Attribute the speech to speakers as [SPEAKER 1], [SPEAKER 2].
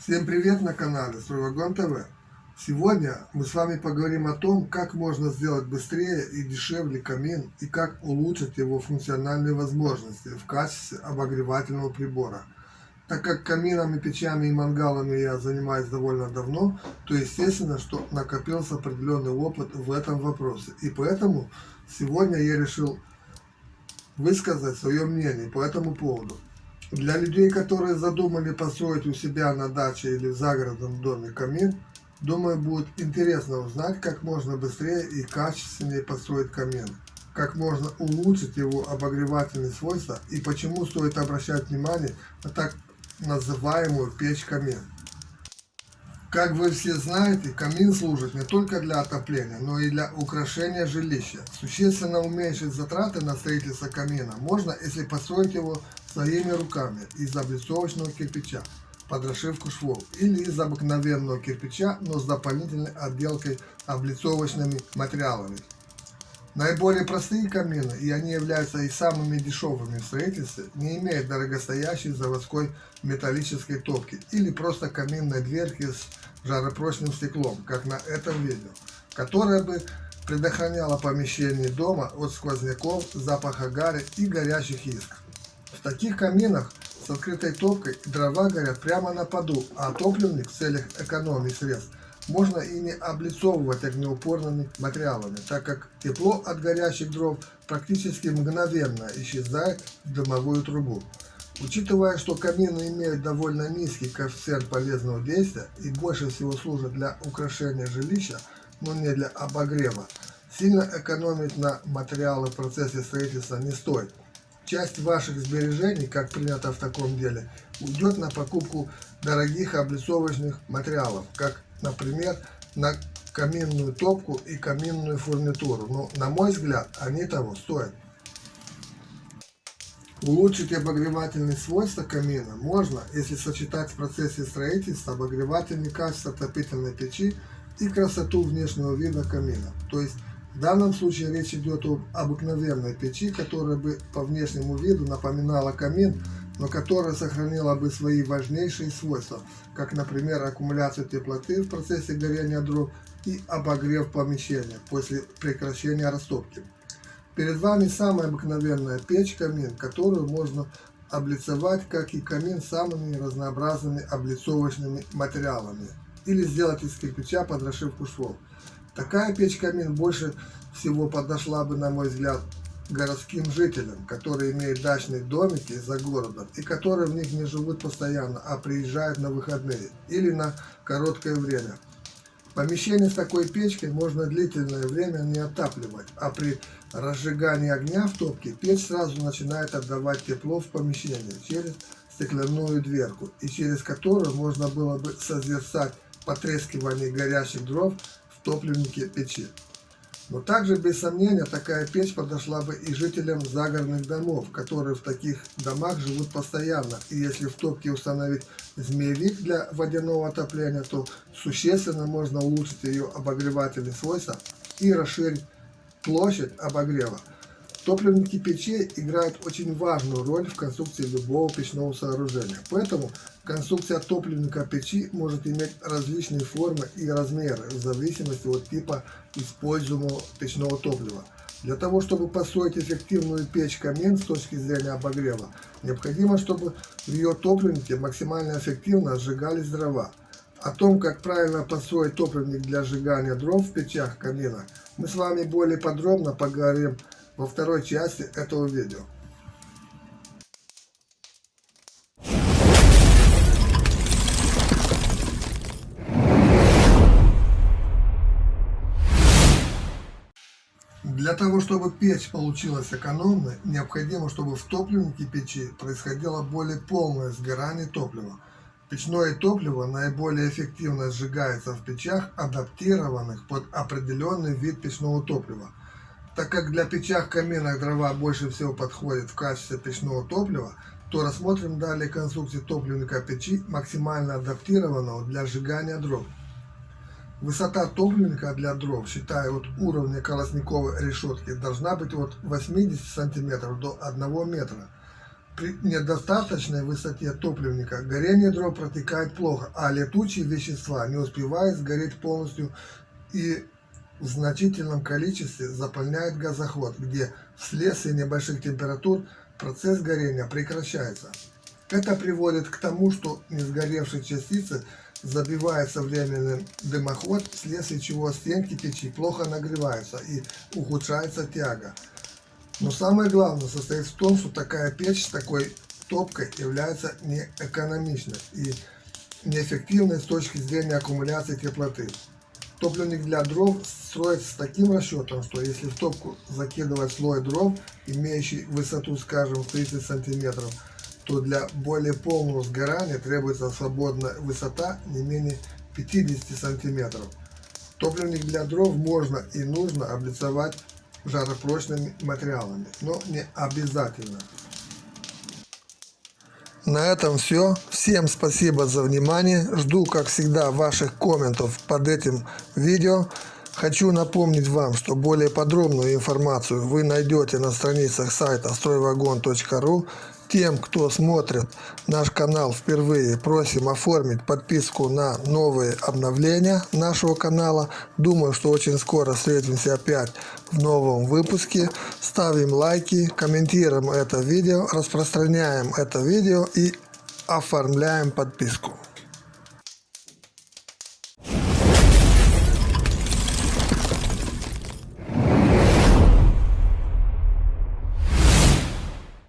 [SPEAKER 1] Всем привет на канале Стройвагон ТВ. Сегодня мы с вами поговорим о том, как можно сделать быстрее и дешевле камин и как улучшить его функциональные возможности в качестве обогревательного прибора. Так как каминами, печами и мангалами я занимаюсь довольно давно, то естественно, что накопился определенный опыт в этом вопросе. И поэтому сегодня я решил высказать свое мнение по этому поводу. Для людей, которые задумали построить у себя на даче или в загородном доме камин, думаю, будет интересно узнать, как можно быстрее и качественнее построить камин, как можно улучшить его обогревательные свойства и почему стоит обращать внимание на так называемую печь-камин. Как вы все знаете, камин служит не только для отопления, но и для украшения жилища. Существенно уменьшить затраты на строительство камина можно, если построить его своими руками из облицовочного кирпича под расшивку швов или из обыкновенного кирпича, но с дополнительной отделкой облицовочными материалами. Наиболее простые камины, и они являются и самыми дешевыми в строительстве, не имеют дорогостоящей заводской металлической топки или просто каминной дверки с жаропрочным стеклом, как на этом видео, которая бы предохраняла помещение дома от сквозняков, запаха гари и горячих искр. В таких каминах с открытой топкой дрова горят прямо на поду, а топливник в целях экономии средств можно и не облицовывать огнеупорными материалами, так как тепло от горящих дров практически мгновенно исчезает в дымовую трубу. Учитывая, что камины имеют довольно низкий коэффициент полезного действия и больше всего служат для украшения жилища, но не для обогрева, сильно экономить на материалы в процессе строительства не стоит. Часть ваших сбережений, как принято в таком деле, уйдет на покупку дорогих облицовочных материалов, как, например, на каминную топку и каминную фурнитуру. Но, на мой взгляд, они того стоят. Улучшить обогревательные свойства камина можно, если сочетать в процессе строительства обогревательные качества отопительной печи и красоту внешнего вида камина. То есть, в данном случае речь идет об обыкновенной печи, которая бы по внешнему виду напоминала камин, но которая сохранила бы свои важнейшие свойства, как, например, аккумуляцию теплоты в процессе горения дров и обогрев помещения после прекращения растопки. Перед вами самая обыкновенная печь-камин, которую можно облицевать, как и камин, самыми разнообразными облицовочными материалами или сделать из кирпича под расшивку швов. Такая печь-камин больше всего подошла бы, на мой взгляд, городским жителям, которые имеют дачные домики за городом и которые в них не живут постоянно, а приезжают на выходные или на короткое время. Помещение с такой печкой можно длительное время не отапливать, а при разжигании огня в топке печь сразу начинает отдавать тепло в помещение через стеклянную дверку, и через которую можно было бы созерцать потрескивание горящих дров в топливнике печи. Но также, без сомнения, такая печь подошла бы и жителям загородных домов, которые в таких домах живут постоянно. И если в топке установить змеевик для водяного отопления, то существенно можно улучшить ее обогревательные свойства и расширить площадь обогрева. Топливники печей играют очень важную роль в конструкции любого печного сооружения. Поэтому конструкция топливника печи может иметь различные формы и размеры в зависимости от типа используемого печного топлива. Для того, чтобы построить эффективную печь-камин с точки зрения обогрева, необходимо, чтобы в ее топливнике максимально эффективно сжигались дрова. О том, как правильно построить топливник для сжигания дров в печах камина, мы с вами более подробно поговорим во второй части этого видео. Для того, чтобы печь получилась экономной, необходимо, чтобы в топливнике печи происходило более полное сгорание топлива. Печное топливо наиболее эффективно сжигается в печах, адаптированных под определенный вид печного топлива. Так как для печах каминных дрова больше всего подходит в качестве печного топлива, то рассмотрим далее конструкцию топливника печи, максимально адаптированного для сжигания дров. Высота топливника для дров, считая от уровня колосниковой решетки, должна быть от 80 см до 1 метра. При недостаточной высоте топливника горение дров протекает плохо, а летучие вещества не успевают сгореть полностью и в значительном количестве заполняет газоход, где вследствие небольших температур процесс горения прекращается. Это приводит к тому, что несгоревшие частицы забиваются временным дымоход, вследствие чего стенки печи плохо нагреваются и ухудшается тяга. Но самое главное состоит в том, что такая печь с такой топкой является неэкономичной и неэффективной с точки зрения аккумуляции теплоты. Топливник для дров строится с таким расчетом, что если в топку закидывать слой дров, имеющий высоту, скажем, 30 см, то для более полного сгорания требуется свободная высота не менее 50 см. Топливник для дров можно и нужно облицовать жаропрочными материалами, но не обязательно. На этом все. Всем спасибо за внимание. Жду, как всегда, ваших комментов под этим видео. Хочу напомнить вам, что более подробную информацию вы найдете на страницах сайта strойvagon.ru. Тем, кто смотрит наш канал впервые, просим оформить подписку на новые обновления нашего канала. Думаю, что очень скоро встретимся опять в новом выпуске. Ставим лайки, комментируем это видео, распространяем это видео и оформляем подписку.